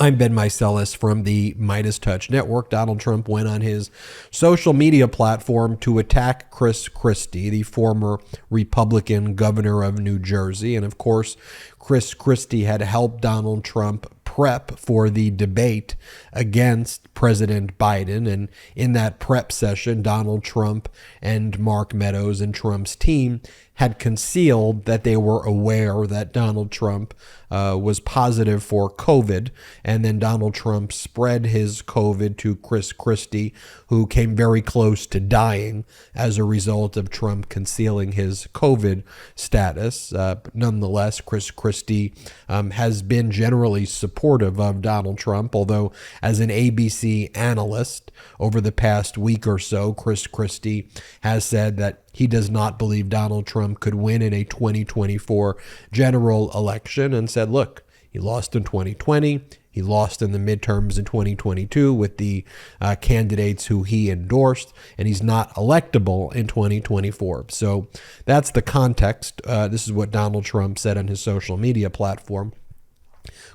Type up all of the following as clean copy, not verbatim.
I'm Ben Meiselas from the MeidasTouch network. Donald Trump went on his social media platform to attack Christie, the former Republican governor of New Jersey. And of course, Christie had helped Donald Trump prep for the debate against President Biden. And in that prep session, Donald Trump and Mark Meadows and Trump's team had concealed that they were aware that Donald Trump was positive for COVID. And then Donald Trump spread his COVID to Christie, who came very close to dying as a result of Trump concealing his COVID status. Nonetheless, Christie has been generally supportive of Donald Trump, although as an ABC analyst over the past week or so, Christie has said that he does not believe Donald Trump could win in a 2024 general election, and said, look, he lost in 2020. He lost in the midterms in 2022 with the candidates who he endorsed, and he's not electable in 2024. So that's the context. This is what Donald Trump said on his social media platform.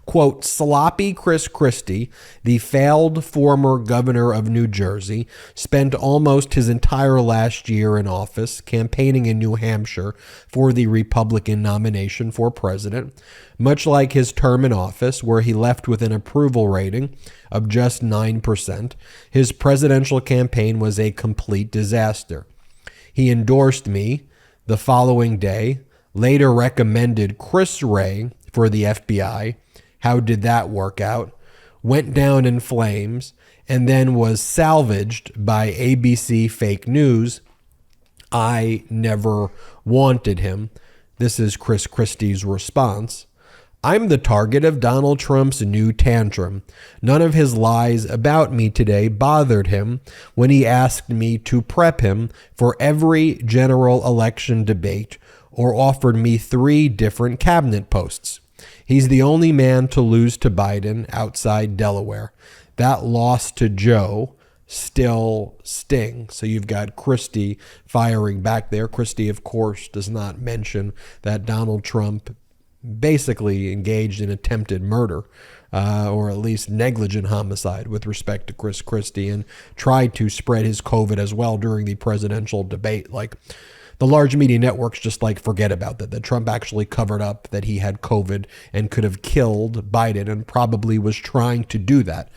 Quote, sloppy Christie, the failed former governor of New Jersey, spent almost his entire last year in office campaigning in New Hampshire for the Republican nomination for president. Much like his term in office, where he left with an approval rating of just 9%, his presidential campaign was a complete disaster. He endorsed me the following day, later recommended Chris Wray for the FBI. How did that work out? Went down in flames, and then was salvaged by ABC fake news. I never wanted him. This is Christie's response. I'm the target of Donald Trump's new tantrum. None of his lies about me today bothered him when he asked me to prep him for every general election debate or offered me 3 different cabinet posts. He's the only man to lose to Biden outside Delaware. That loss to Joe still stings. So you've got Christie firing back there. Christie, of course, does not mention that Donald Trump basically engaged in attempted murder, or at least negligent homicide with respect to Christie, and tried to spread his COVID as well during the presidential debate. Like, the large media networks just forget about that Trump actually covered up that he had COVID and could have killed Biden, and probably was trying to do that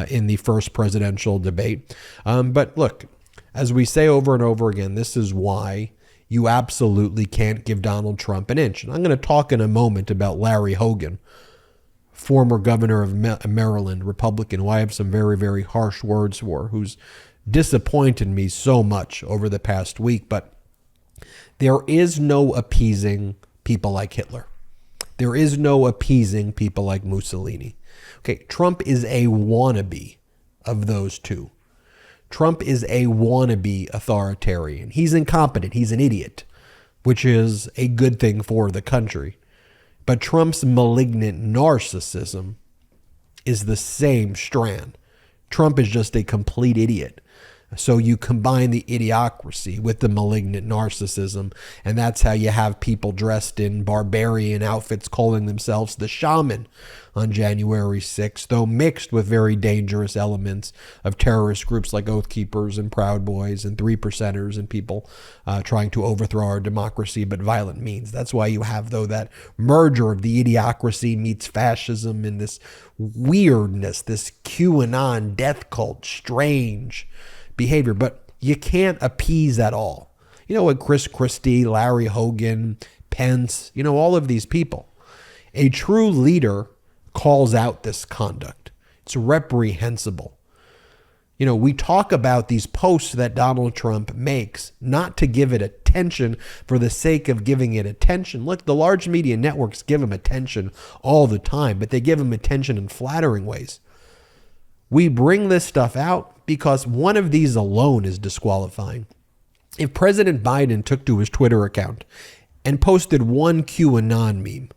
in the first presidential debate. But look, as we say over and over again, this is why you absolutely can't give Donald Trump an inch. And I'm going to talk in a moment about Larry Hogan, former governor of Maryland, Republican, who I have some very, very harsh words for, who's disappointed me so much over the past week. But there is no appeasing people like Hitler. There is no appeasing people like Mussolini. Okay, Trump is a wannabe of those two. Trump is a wannabe authoritarian. He's incompetent. He's an idiot, which is a good thing for the country. But Trump's malignant narcissism is the same strand. Trump is just a complete idiot. So you combine the idiocracy with the malignant narcissism, and that's how you have people dressed in barbarian outfits calling themselves the shaman on January 6th, though mixed with very dangerous elements of terrorist groups like Oath Keepers and Proud Boys and 3%ers and people trying to overthrow our democracy but violent means. That's why you have, though, that merger of the idiocracy meets fascism and this weirdness, this QAnon death cult, strange behavior, but you can't appease at all. You know what, Christie, Larry Hogan, Pence, all of these people. A true leader calls out this conduct. It's reprehensible. We talk about these posts that Donald Trump makes, not to give it attention for the sake of giving it attention. Look, the large media networks give him attention all the time, but they give him attention in flattering ways. We bring this stuff out because one of these alone is disqualifying. If President Biden took to his Twitter account and posted one QAnon meme,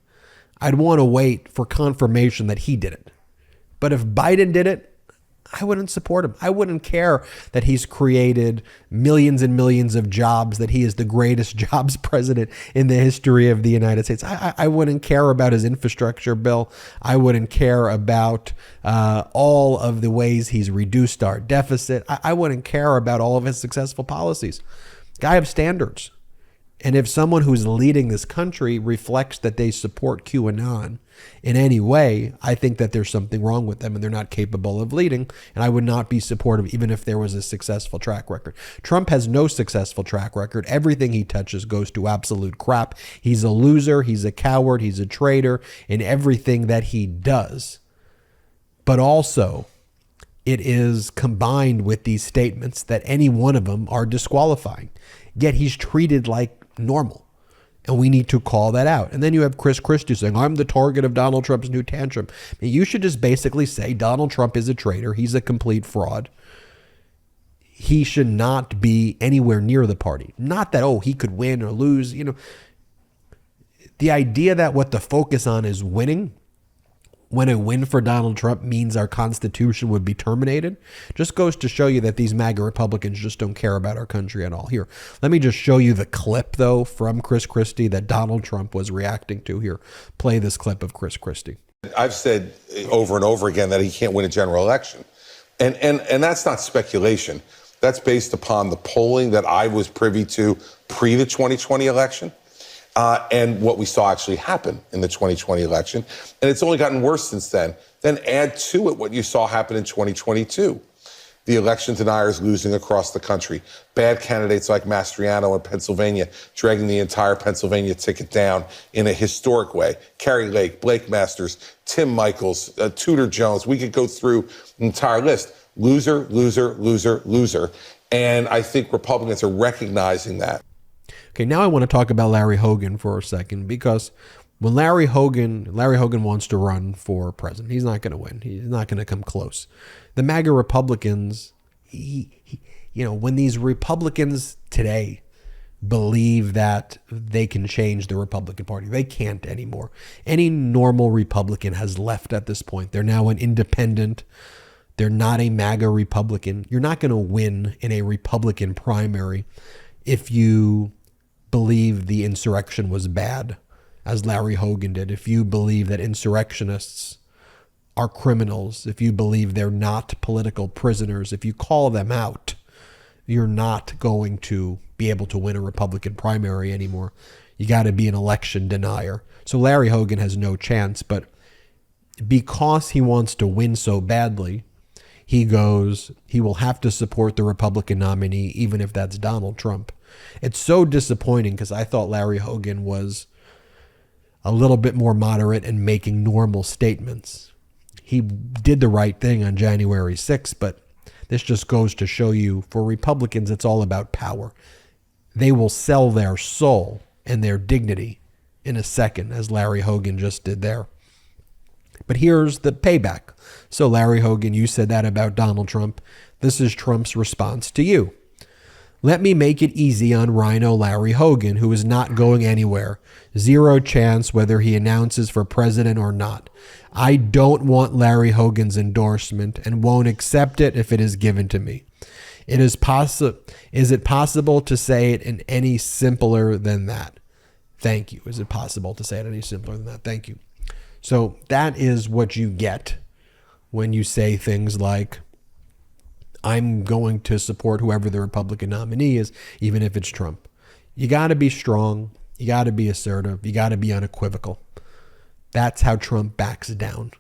I'd want to wait for confirmation that he did it. But if Biden did it, I wouldn't support him. I wouldn't care that he's created millions and millions of jobs, that he is the greatest jobs president in the history of the United States. I wouldn't care about his infrastructure bill. I wouldn't care about all of the ways he's reduced our deficit. I wouldn't care about all of his successful policies. Guy have standards. And if someone who's leading this country reflects that they support QAnon in any way, I think that there's something wrong with them and they're not capable of leading. And I would not be supportive even if there was a successful track record. Trump has no successful track record. Everything he touches goes to absolute crap. He's a loser. He's a coward. He's a traitor in everything that he does. But also, it is combined with these statements that any one of them are disqualifying. Yet he's treated like normal. And we need to call that out. And then you have Christie saying, I'm the target of Donald Trump's new tantrum. I mean, you should just basically say Donald Trump is a traitor. He's a complete fraud. He should not be anywhere near the party. Not that, oh, he could win or lose. You know, the idea that what the focus on is winning, when a win for Donald Trump means our Constitution would be terminated, just goes to show you that these MAGA Republicans just don't care about our country at all. Here, let me just show you the clip, though, from Christie that Donald Trump was reacting to. Here, play this clip of Christie. I've said over and over again that he can't win a general election. And that's not speculation. That's based upon the polling that I was privy to pre the 2020 election. And what we saw actually happen in the 2020 election. And it's only gotten worse since then. Then add to it what you saw happen in 2022. The election deniers losing across the country. Bad candidates like Mastriano in Pennsylvania dragging the entire Pennsylvania ticket down in a historic way. Kerry Lake, Blake Masters, Tim Michaels, Tudor Jones. We could go through the entire list. Loser, loser, loser, loser. And I think Republicans are recognizing that. Okay, now I want to talk about Larry Hogan for a second, because when Larry Hogan wants to run for president, he's not going to win. He's not going to come close. The MAGA Republicans, when these Republicans today believe that they can change the Republican Party, they can't anymore. Any normal Republican has left at this point. They're now an independent. They're not a MAGA Republican. You're not going to win in a Republican primary if you believe the insurrection was bad, as Larry Hogan did. If you believe that insurrectionists are criminals, if you believe they're not political prisoners, if you call them out, you're not going to be able to win a Republican primary anymore. You got to be an election denier. So Larry Hogan has no chance, but because he wants to win so badly, he will have to support the Republican nominee, even if that's Donald Trump. It's so disappointing because I thought Larry Hogan was a little bit more moderate and making normal statements. He did the right thing on January 6th, but this just goes to show you, for Republicans, it's all about power. They will sell their soul and their dignity in a second, as Larry Hogan just did there. But here's the payback. So Larry Hogan, you said that about Donald Trump. This is Trump's response to you. Let me make it easy on Rhino Larry Hogan, who is not going anywhere. Zero chance whether he announces for president or not. I don't want Larry Hogan's endorsement and won't accept it if it is given to me. Is it possible to say it in any simpler than that? Thank you. Is it possible to say it any simpler than that? Thank you. So that is what you get when you say things like, I'm going to support whoever the Republican nominee is, even if it's Trump. You got to be strong. You got to be assertive. You got to be unequivocal. That's how Trump backs down.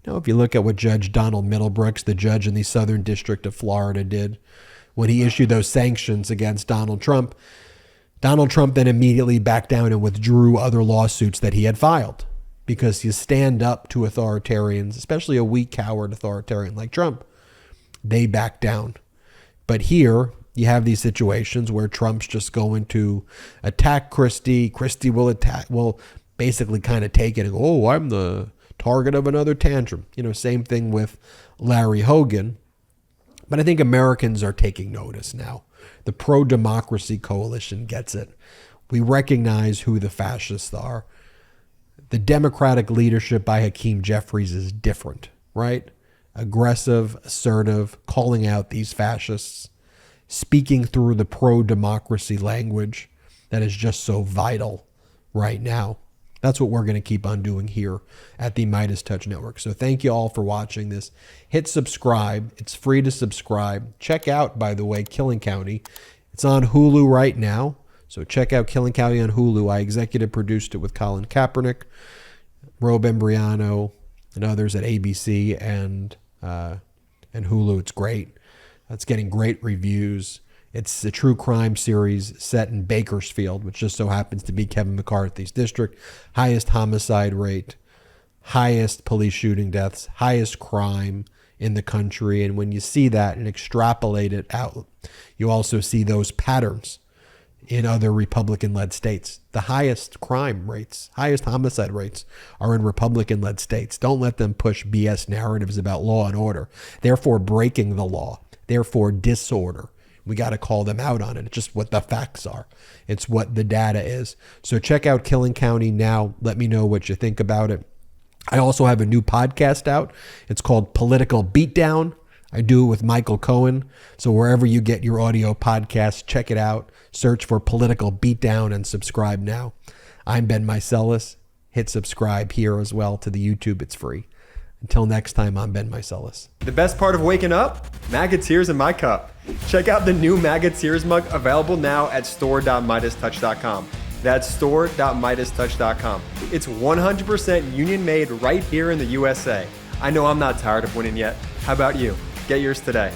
If you look at what Judge Donald Middlebrooks, the judge in the Southern District of Florida, did when he issued those sanctions against Donald Trump then immediately backed down and withdrew other lawsuits that he had filed, because you stand up to authoritarians, especially a weak, coward authoritarian like Trump. They back down. But here you have these situations where Trump's just going to attack Christie. Christie will basically kind of take it and go, oh, I'm the target of another tantrum. Same thing with Larry Hogan. But I think Americans are taking notice now. The pro-democracy coalition gets it. We recognize who the fascists are. The Democratic leadership by Hakeem Jeffries is different, right? aggressive, assertive, calling out these fascists, speaking through the pro-democracy language that is just so vital right now. That's what we're going to keep on doing here at the MeidasTouch Network. So thank you all for watching this. Hit subscribe. It's free to subscribe. Check out, by the way, Killing County. It's on Hulu right now. So check out Killing County on Hulu. I executive produced it with Colin Kaepernick, Rob Embriano, and others at ABC and Hulu. It's great. It's getting great reviews. It's a true crime series set in Bakersfield, which just so happens to be Kevin McCarthy's district. Highest homicide rate, highest police shooting deaths, highest crime in the country. And when you see that and extrapolate it out, you also see those patterns in other Republican-led states. The highest crime rates, highest homicide rates are in Republican-led states. Don't let them push BS narratives about law and order, therefore breaking the law, therefore disorder. We got to call them out on it. It's just what the facts are. It's what the data is. So check out Killing County now. Let me know what you think about it. I also have a new podcast out. It's called Political Beatdown. I do it with Michael Cohen. So wherever you get your audio podcasts, check it out. Search for Political Beatdown and subscribe now. I'm Ben Meiselas. Hit subscribe here as well to the YouTube. It's free. Until next time, I'm Ben Meiselas. The best part of waking up? MAGA tears in my cup. Check out the new MAGA tears mug available now at store.meidastouch.com. That's store.meidastouch.com. It's 100% union made right here in the USA. I know I'm not tired of winning yet. How about you? Get yours today.